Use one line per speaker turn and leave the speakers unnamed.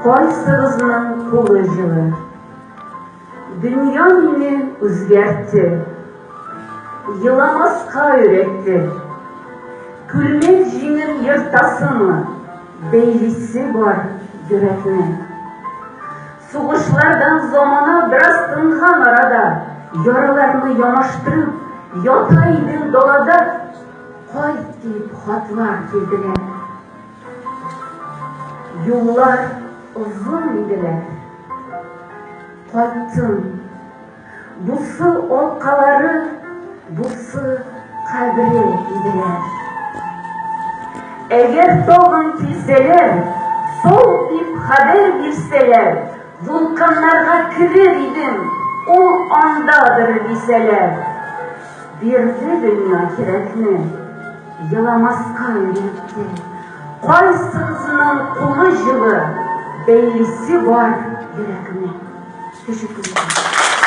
Кайсыгызның кулы жылы. Dünya meni özgertti. Yılamazka öğretti. Külmek jingip yırtasını, beylisi var yürekne. Soğuşlardan zamana biraz tıngan arada, yaralarını yamaştırıp, yataydın dolada, kayt deyip hatlar keldiler. Yollar uzun idiler. Kayttım. Buсы olkaları, buсы kabri idiler. Eğer doğun kilseler, sol deyip haber bilseler, vulkanlarga kirir idim, o andadır bilseler. Birdi dünya kirekni, yılamazka öğretti. Kaysızının kulu жылы, beylisi var yürekne. Teşekkür ederim.